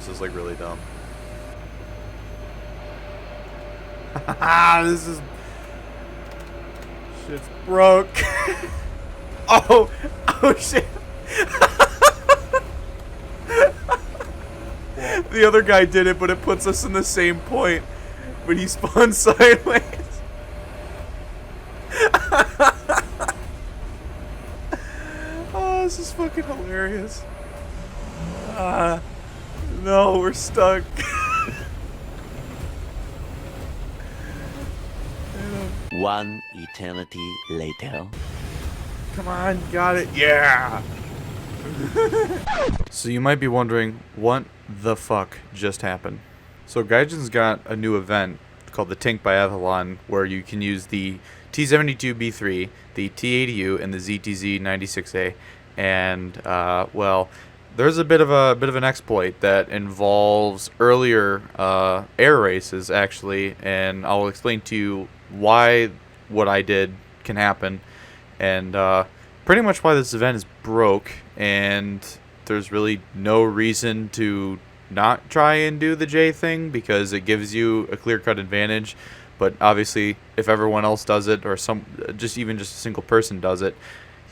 This is like really dumb. This is... Shit's broke. Oh! Oh shit! The other guy did it, but it puts us in the same point. But he spun sideways. Oh, this is fucking hilarious. No, we're stuck. One eternity later. Come on, got it. Yeah! So you might be wondering, what the fuck just happened? So Gaijin's got a new event called the Tank Biathlon, where you can use the T72B3, the T80U, and the ZTZ96A. And, well, there's a bit of an exploit that involves earlier air races, actually, and I'll explain to you why what I did can happen, and pretty much why this event is broke, and there's really no reason to not try and do the J thing, because it gives you a clear-cut advantage. But obviously, if everyone else does it, or even just a single person does it,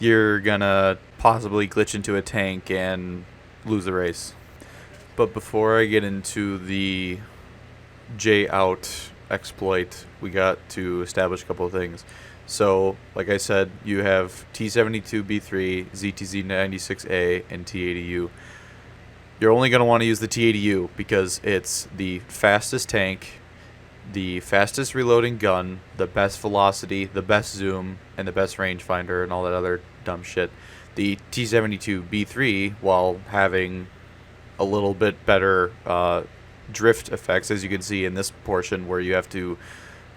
you're gonna possibly glitch into a tank and lose the race. But before I get into the J out exploit, we got to establish a couple of things. So, like I said, you have T72B3, ZTZ96A, and T80U. You're only going to want to use the T80U because it's the fastest tank, the fastest reloading gun, the best velocity, the best zoom, and the best rangefinder, and all that other dumb shit. The T72B3, while having a little bit better drift effects, as you can see in this portion where you have to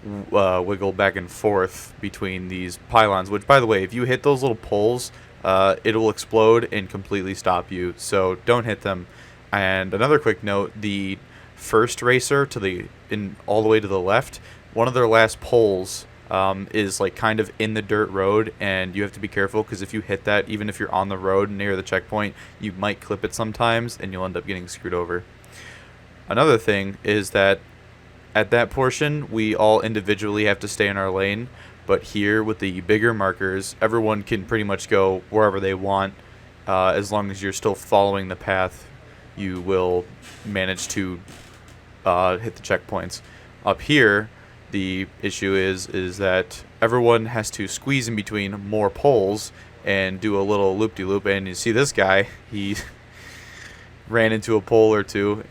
wiggle back and forth between these pylons, which, by the way, if you hit those little poles, it will explode and completely stop you, so don't hit them. And another quick note, the first racer all the way to the left, one of their last poles is like kind of in the dirt road, and you have to be careful, because if you hit that, even if you're on the road near the checkpoint, you might clip it sometimes and you'll end up getting screwed over. Another thing is that at that portion, we all individually have to stay in our lane, but here with the bigger markers, everyone can pretty much go wherever they want. As long as you're still following the path, you will manage to hit the checkpoints. Up here, the issue is that everyone has to squeeze in between more poles and do a little loop-de-loop, and you see this guy, he ran into a pole or two,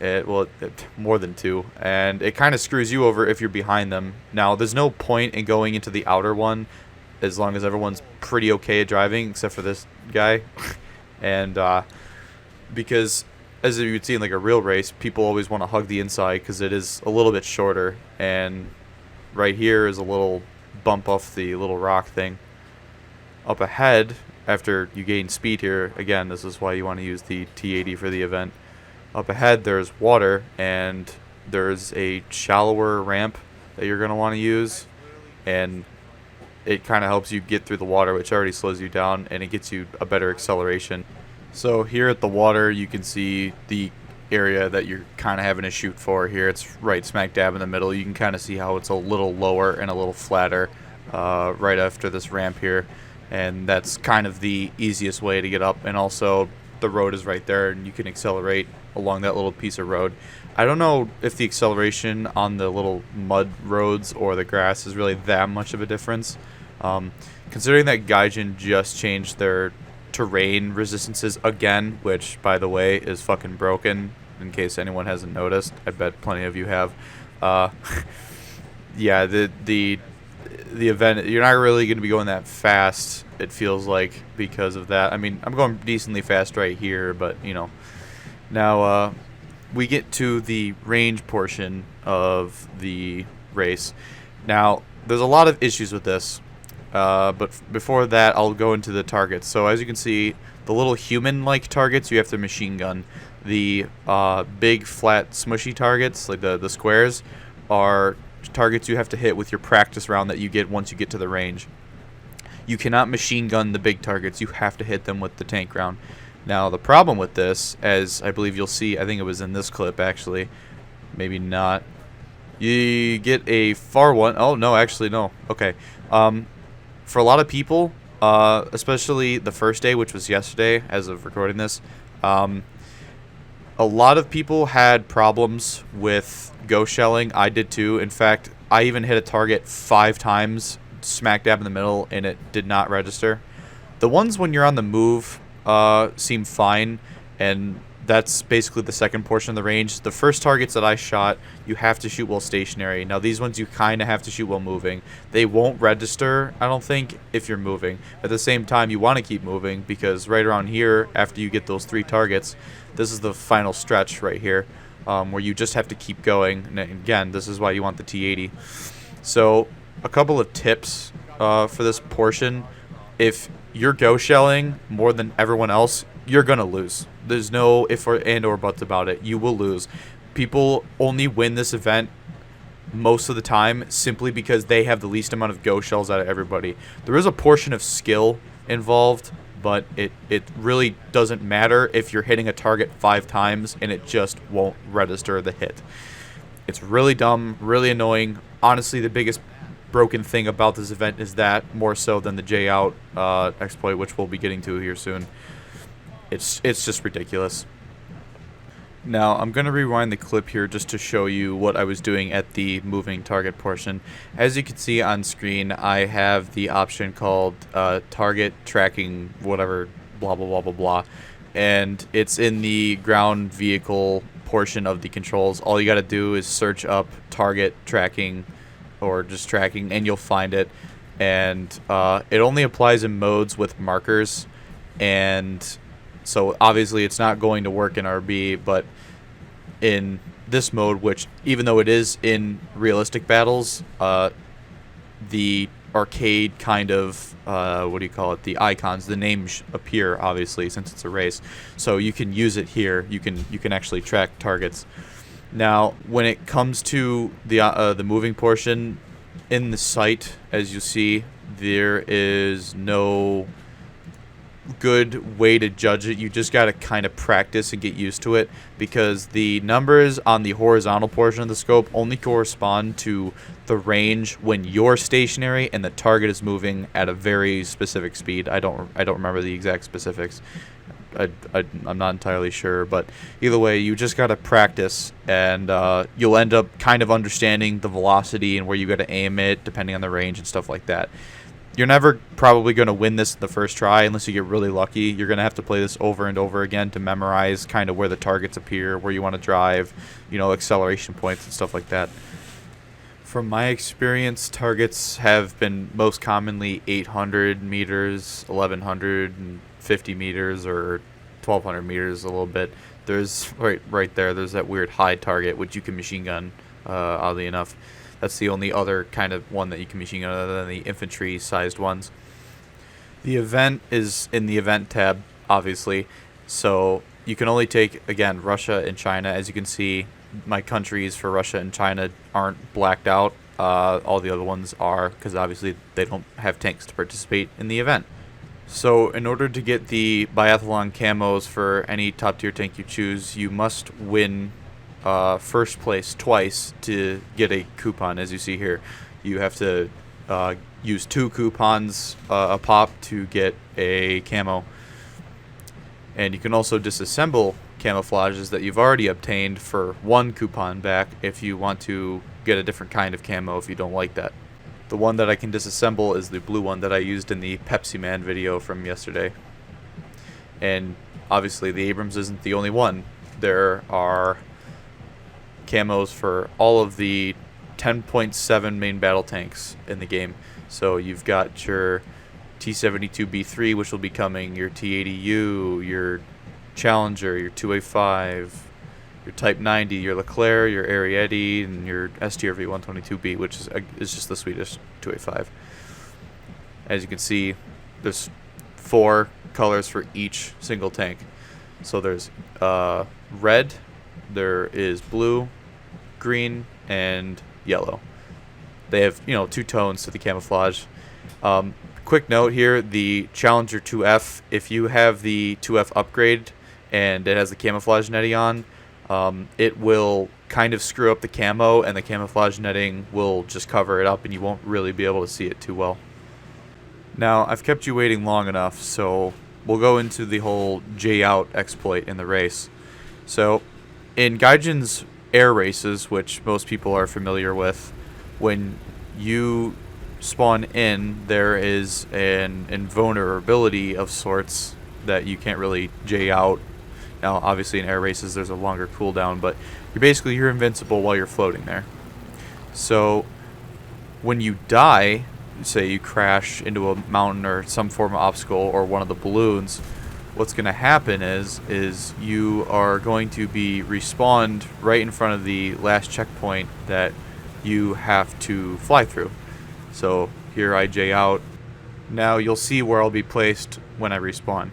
more than two, and it kind of screws you over if you're behind them. Now, there's no point in going into the outer one as long as everyone's pretty okay at driving, except for this guy. And because, as you would see in like a real race, people always want to hug the inside because it is a little bit shorter, and right here is a little bump off the little rock thing. Up ahead, after you gain speed here, again, this is why you want to use the T80 for the event. Up ahead, there's water, and there's a shallower ramp that you're going to want to use, and it kind of helps you get through the water, which already slows you down, and it gets you a better acceleration. So here at the water, you can see the area that you're kind of having to shoot for here. It's right smack dab in the middle. You can kind of see how it's a little lower and a little flatter right after this ramp here. And that's kind of the easiest way to get up, and also the road is right there and you can accelerate along that little piece of road. I don't know if the acceleration on the little mud roads or the grass is really that much of a difference. Considering that Gaijin just changed their terrain resistances again, which, by the way, is fucking broken, in case anyone hasn't noticed. I bet plenty of you have. Yeah, the event, you're not really going to be going that fast, it feels like, because of that. I mean, I'm going decently fast right here, but, you know. Now, we get to the range portion of the race. Now, there's a lot of issues with this, but before that, I'll go into the targets. So, as you can see, the little human-like targets, you have to machine gun. The big, flat, smushy targets, like the squares, are targets you have to hit with your practice round that you get once you get to the range. You cannot machine gun the big targets. You have to hit them with the tank round. Now, the problem with this, as I believe you'll see, I think it was in this clip actually, maybe not. You get a far one. Oh, no, actually, no. Okay. For a lot of people, especially the first day, which was yesterday as of recording this, a lot of people had problems with ghost shelling. I did too. In fact, I even hit a target 5 times, smack dab in the middle, and it did not register. The ones when you're on the move seem fine, and that's basically the second portion of the range. The first targets that I shot, you have to shoot while stationary. Now, these ones you kind of have to shoot while moving. They won't register, I don't think, if you're moving. At the same time, you want to keep moving, because right around here, after you get those 3 targets, this is the final stretch right here, where you just have to keep going. And again, this is why you want the T80. So, a couple of tips for this portion. If you're ghost shelling more than everyone else, you're going to lose. There's no if or and or buts about it. You will lose. People only win this event most of the time simply because they have the least amount of ghost shells out of everybody. There is a portion of skill involved, but it really doesn't matter if you're hitting a target 5 times and it just won't register the hit. It's really dumb, really annoying. Honestly, the biggest broken thing about this event is that, more so than the J out exploit, which we'll be getting to here soon. It's just ridiculous. Now, I'm going to rewind the clip here just to show you what I was doing at the moving target portion. As you can see on screen, I have the option called target tracking whatever, blah, blah, blah, blah, blah. And it's in the ground vehicle portion of the controls. All you got to do is search up target tracking or just tracking, and you'll find it. And it only applies in modes with markers, and so obviously it's not going to work in RB, but in this mode, which even though it is in realistic battles, the arcade kind of, what do you call it, the icons, the names appear, obviously, since it's a race. So you can use it here. You can actually track targets. Now, when it comes to the moving portion, in the sight, as you see, there is no good way to judge it. You just got to kind of practice and get used to it, because the numbers on the horizontal portion of the scope only correspond to the range when you're stationary and the target is moving at a very specific speed. I don't remember the exact specifics. I'm not entirely sure, but either way, you just got to practice, and you'll end up kind of understanding the velocity and where you got to aim it depending on the range and stuff like that. You're never probably going to win this the first try unless you get really lucky. You're going to have to play this over and over again to memorize kind of where the targets appear, where you want to drive, acceleration points and stuff like that. From my experience, targets have been most commonly 800 meters, 1150 meters, or 1200 meters a little bit. There's right there, there's that weird high target, which you can machine gun, oddly enough. That's the only other kind of one that you can machine gun other than the infantry-sized ones. The event is in the event tab, obviously, so you can only take, again, Russia and China. As you can see, my countries for Russia and China aren't blacked out. All the other ones are, because obviously they don't have tanks to participate in the event. So in order to get the Biathlon camos for any top-tier tank you choose, you must win first place twice to get a coupon. As you see here, you have to use 2 coupons a pop to get a camo, and you can also disassemble camouflages that you've already obtained for 1 coupon back if you want to get a different kind of camo if you don't like that. The one that I can disassemble is the blue one that I used in the Pepsi Man video from yesterday. And obviously the Abrams isn't the only one. There are camos for all of the 10.7 main battle tanks in the game. So you've got your T-72B3, which will be coming, your T-80U, your Challenger, your 2A5, your Type 90, your Leclerc, your Arrietty, and your STRV 122B, which is just the Swedish 2A5. As you can see, there's 4 colors for each single tank. So there's red, there is blue, green, and yellow. They have 2 tones to the camouflage. Quick note here, the Challenger 2F, if you have the 2F upgrade and it has the camouflage netting on, it will kind of screw up the camo, and the camouflage netting will just cover it up and you won't really be able to see it too well. Now, I've kept you waiting long enough, so we'll go into the whole J out exploit in the race. So, in Gaijin's air races, which most people are familiar with, when you spawn in, there is an invulnerability of sorts that you can't really J out. Now, obviously in air races there's a longer cooldown, but you're invincible while you're floating there. So, when you die, say you crash into a mountain or some form of obstacle or one of the balloons, what's going to happen is you are going to be respawned right in front of the last checkpoint that you have to fly through. So here I J out. Now you'll see where I'll be placed when I respawn.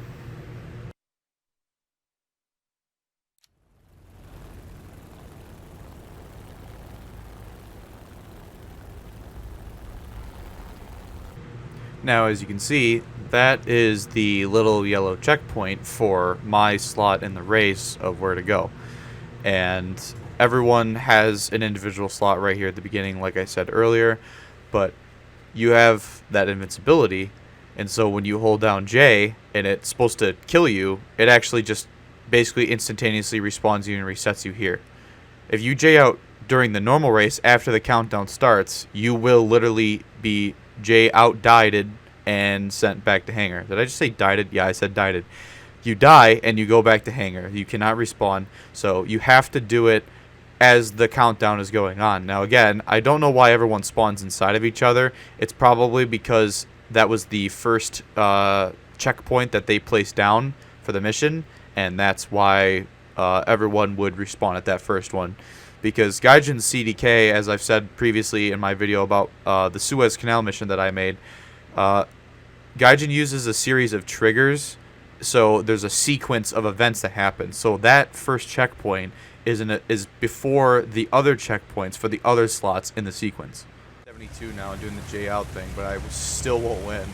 Now, as you can see, that is the little yellow checkpoint for my slot in the race of where to go. And everyone has an individual slot right here at the beginning, like I said earlier, but you have that invincibility, and so when you hold down J and it's supposed to kill you, it actually just basically instantaneously respawns you and resets you here. If you J out during the normal race after the countdown starts, you will literally be J out dieted and sent back to hangar. Did I just say dieted? Yeah, I said dieted. You die and you go back to hangar. You cannot respawn, so you have to do it as the countdown is going on. Now again, I don't know why everyone spawns inside of each other. It's probably because that was the first checkpoint that they placed down for the mission, and that's why everyone would respawn at that first one. Because Gaijin's CDK, as I've said previously in my video about the Suez Canal mission that I made, Gaijin uses a series of triggers, so there's a sequence of events that happen. So that first checkpoint is before the other checkpoints for the other slots in the sequence. 72 now doing the J out thing, but I still won't win.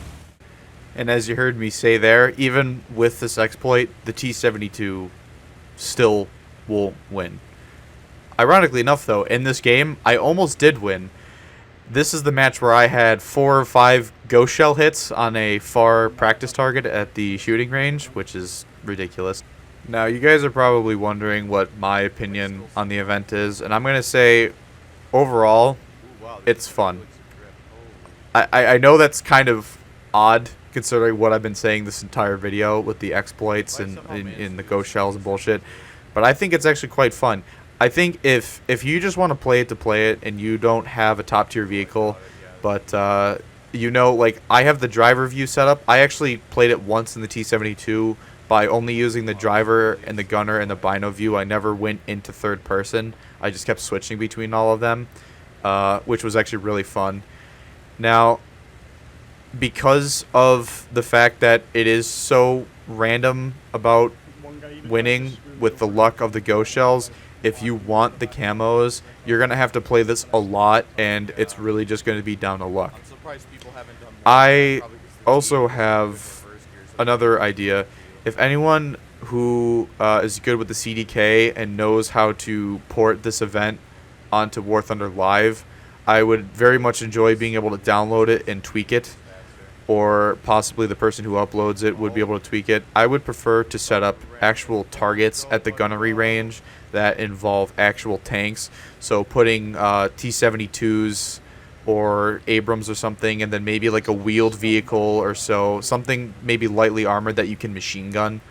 And as you heard me say there, even with this exploit, the T-72 still won't win. Ironically enough, though, in this game, I almost did win. This is the match where I had 4 or 5 ghost shell hits on a far practice target at the shooting range, which is ridiculous. Now, you guys are probably wondering what my opinion on the event is, and I'm going to say, overall, it's fun. I know that's kind of odd, considering what I've been saying this entire video with the exploits and in the ghost shells and bullshit, but I think it's actually quite fun. I think if you just want to play it and you don't have a top tier vehicle, but you know, like I have the driver view set up. I actually played it once in the T-72 by only using the driver and the gunner and the bino view. I never went into third person. I just kept switching between all of them, which was actually really fun. Now, because of the fact that it is so random about winning with the luck of the ghost shells, if you want the camos, you're going to have to play this a lot, and it's really just going to be down to luck. I also have another idea. If anyone who is good with the CDK and knows how to port this event onto War Thunder Live, I would very much enjoy being able to download it and tweak it, or possibly the person who uploads it would be able to tweak it. I would prefer to set up actual targets at the gunnery range that involve actual tanks, so putting T-72s or Abrams or something, and then maybe like a wheeled vehicle or so, something maybe lightly armored that you can machine gun,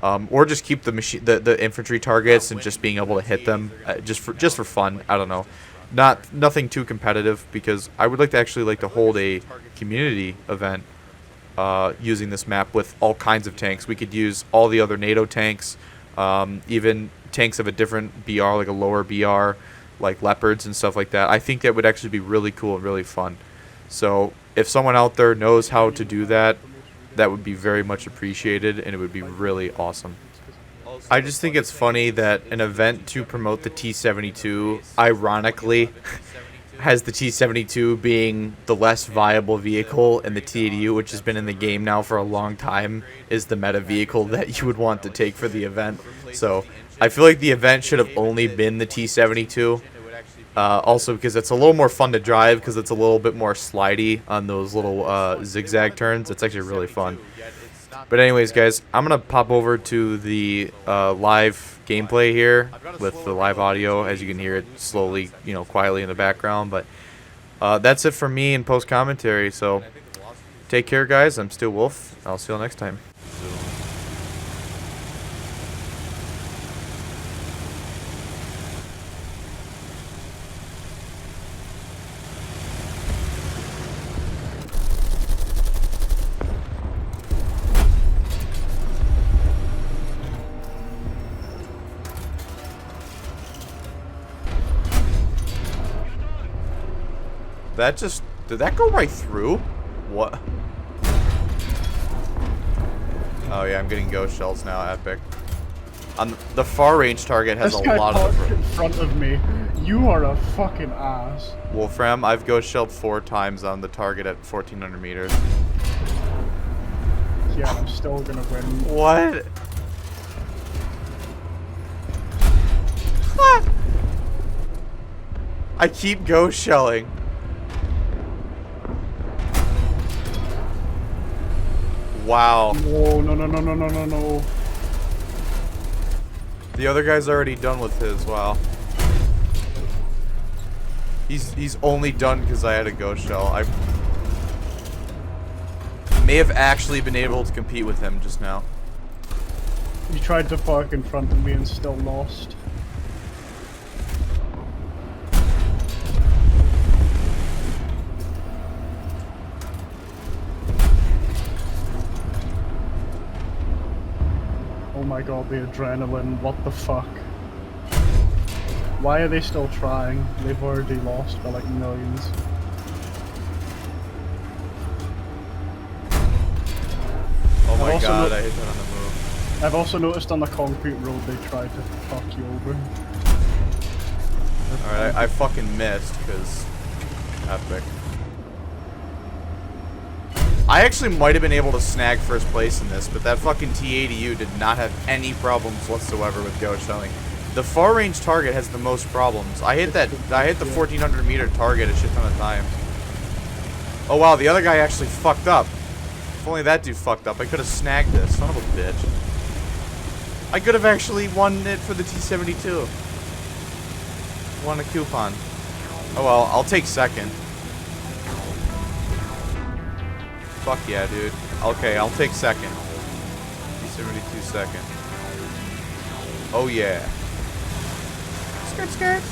or just keep the infantry targets and just being able to hit them just for fun. I don't know, nothing too competitive, because I would like to hold a community event using this map with all kinds of tanks. We could use all the other NATO tanks, even tanks of a different BR, like a lower BR, like Leopards and stuff like that. I think that would actually be really cool and really fun. So if someone out there knows how to do that, that would be very much appreciated, and it would be really awesome. I just think it's funny that an event to promote the T-72, ironically, has the T-72 being the less viable vehicle, and the T-80U, which has been in the game now for a long time, is the meta vehicle that you would want to take for the event. So I feel like the event should have only been the T-72. Also because it's a little more fun to drive because it's a little bit more slidey on those little zigzag turns. It's actually really fun. But anyways, guys, I'm going to pop over to the live gameplay here with the live audio, as you can hear it slowly, quietly in the background. But that's it for me in post-commentary. So take care, guys. I'm Still Wolf. I'll see you all next time. Did that go right through? What? Oh yeah, I'm getting ghost shells now, epic. On the far range target has a lot of... This guy in front of me. You are a fucking ass. Wolfram, I've ghost shelled 4 times on the target at 1400 meters. Yeah, I'm still gonna win. What? I keep ghost shelling. Wow. No. The other guy's already done with his. Wow. He's only done because I had a ghost shell. I may have actually been able to compete with him just now. You tried to park in front of me and still lost. Oh my god, the adrenaline, what the fuck? Why are they still trying? They've already lost by like millions. Oh my god, I hit that on the move. I've also noticed on the concrete road they tried to fuck you over. Alright, I fucking missed because epic. I actually might have been able to snag first place in this, but that fucking T-80U did not have any problems whatsoever with ghost shelling. The far range target has the most problems. I hit the 1400 meter target a shit ton of times. Oh wow, the other guy actually fucked up. If only that dude fucked up, I could have snagged this. Son of a bitch. I could have actually won it for the T-72. Won a coupon. Oh well, I'll take second. Fuck yeah, dude. Okay, I'll take second. T-72 second. Oh yeah. Skirt, skirt.